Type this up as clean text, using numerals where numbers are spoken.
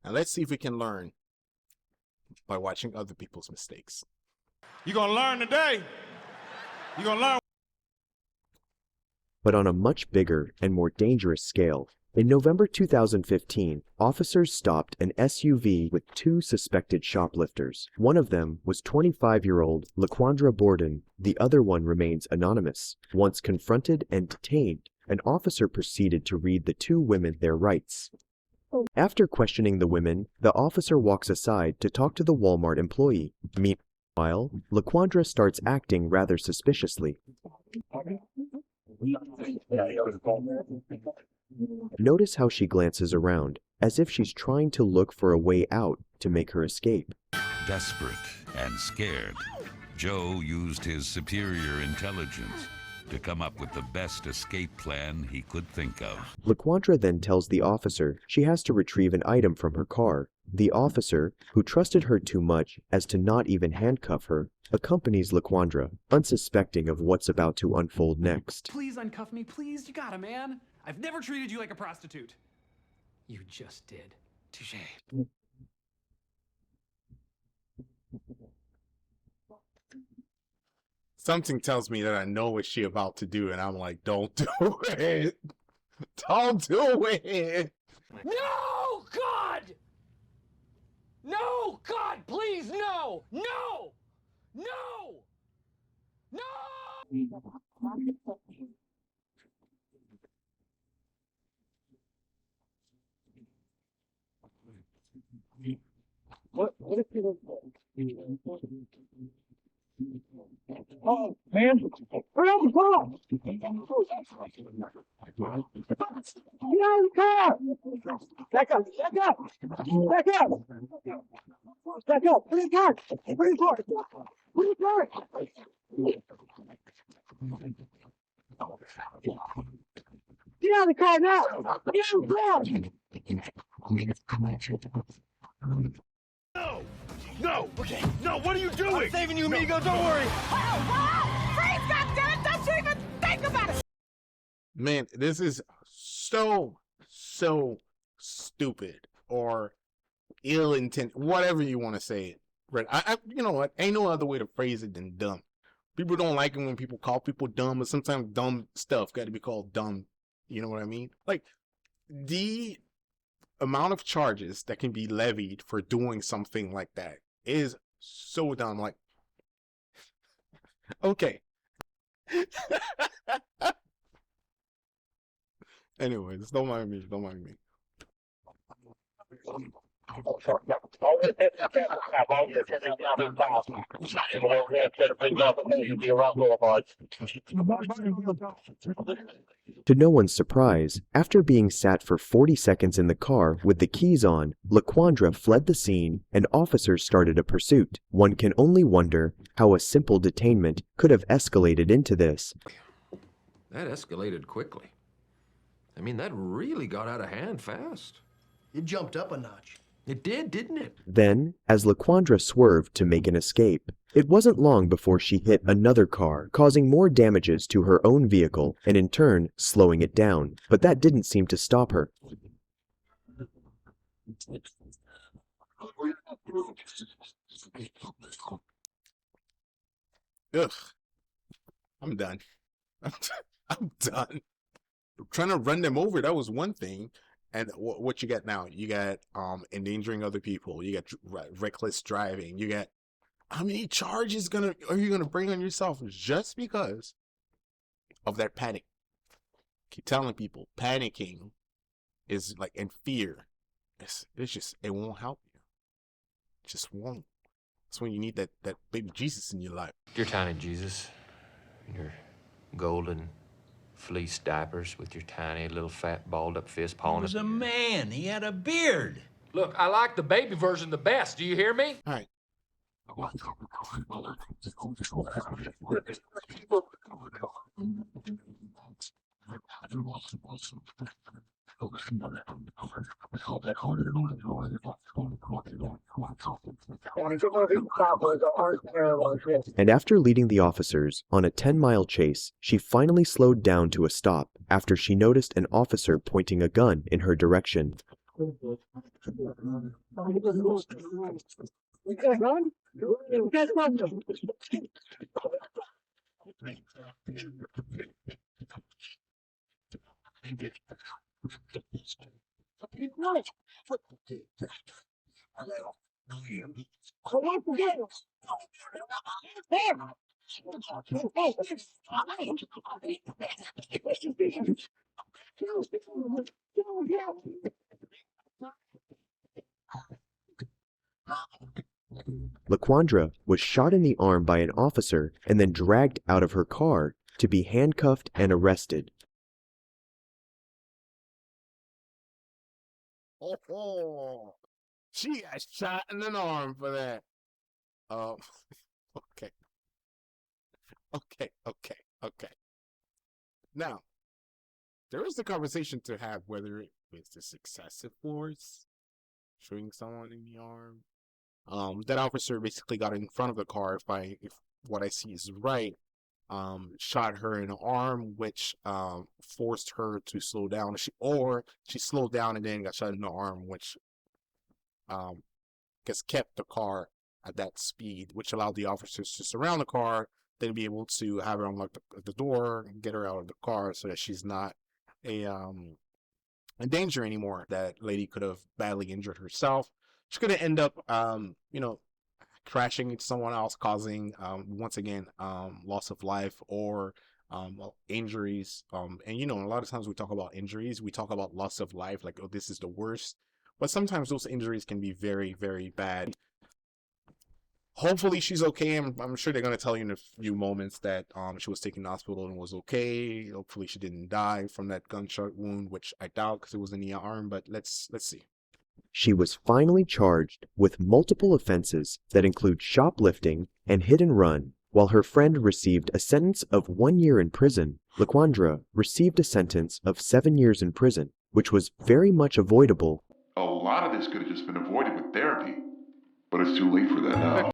And let's see if we can learn by watching other people's mistakes. You're gonna learn today. You're gonna learn. But on a much bigger and more dangerous scale. In November 2015, officers stopped an SUV with 2 suspected shoplifters. One of them was 25-year-old LaQuandra Borden. The other one remains anonymous. Once confronted and detained, an officer proceeded to read the 2 women their rights. After questioning the women, the officer walks aside to talk to the Walmart employee. Meanwhile, LaQuandra starts acting rather suspiciously. Notice how she glances around, as if she's trying to look for a way out to make her escape. Desperate and scared, Joe used his superior intelligence to come up with the best escape plan he could think of. LaQuandra then tells the officer she has to retrieve an item from her car. The officer, who trusted her too much as to not even handcuff her, accompanies LaQuandra, unsuspecting of what's about to unfold next. Please uncuff me, please. You gotta, man. I've never treated you like a prostitute. You just did. Touché. Something tells me that I know what she about to do, and I'm like, don't do it. Don't do it. No, God! No, God, please, no! No! No! No! What if you oh, man. Around the car! Get out of the car! Back up! Back up! Back up! Back up! Put in the car! Put in the car! Put in the car! Get out of the car now! Get out of the car! No! No! Okay, no, what are you doing? I'm saving you, amigo, don't worry! Freeze, goddammit! Don't you even think about it! Man, this is so stupid or ill intent, whatever you want to say it. Right? You know what? Ain't no other way to phrase it than dumb. People don't like it when people call people dumb, but sometimes dumb stuff got to be called dumb. You know what I mean? Like, the amount of charges that can be levied for doing something like that is so dumb. Like, okay. Anyways, don't mind me. Don't mind me. To no one's surprise, after being sat for 40 seconds in the car with the keys on, LaQuandra fled the scene and officers started a pursuit. One can only wonder how a simple detainment could have escalated into this. That escalated quickly. I mean, that really got out of hand fast. It jumped up a notch. It did, didn't it? Then, as LaQuandra swerved to make an escape, it wasn't long before she hit another car, causing more damages to her own vehicle and in turn slowing it down. But that didn't seem to stop her. Ugh. I'm done. I'm done. Trying to run them over, that was one thing. And what you got now? You got endangering other people. You got reckless driving. You got, how many charges are you gonna bring on yourself just because of that panic? Keep telling people panicking is like, and fear. It's just, it won't help you. It just won't. That's when you need that baby Jesus in your life. Your tiny Jesus, your golden fleece diapers with your tiny little fat balled up fist pawing. He was a man. He had a beard. Look, I like the baby version the best. Do you hear me? All right. And after leading the officers on a 10-mile chase, she finally slowed down to a stop after she noticed an officer pointing a gun in her direction. You guys run? You guys run. Laquandra was shot in the arm by an officer and then dragged out of her car to be handcuffed and arrested. Oh, she got shot in an arm for that. Okay, okay. Now, there is the conversation to have whether it was this excessive force, shooting someone in the arm. That officer basically got in front of the car, if what I see is right, shot her in the arm, which forced her to slow down. She slowed down and then got shot in the arm, which kept the car at that speed, which allowed the officers to surround the car, then be able to have her unlock the door and get her out of the car so that she's not in danger anymore. That lady could have badly injured herself. She's gonna end up crashing into someone else, causing once again loss of life or injuries. And a lot of times we talk about injuries, we talk about loss of life, like, oh, this is the worst, but sometimes those injuries can be very, very bad. Hopefully she's okay. I'm sure they're going to tell you in a few moments that she was taken to the hospital and was okay. Hopefully she didn't die from that gunshot wound, which I doubt because it was in the arm, but let's see. She was finally charged with multiple offenses that include shoplifting and hit and run. While her friend received a sentence of 1 year in prison, Laquandra received a sentence of 7 years in prison, which was very much avoidable. A lot of this could have just been avoided with therapy, but it's too late for that now.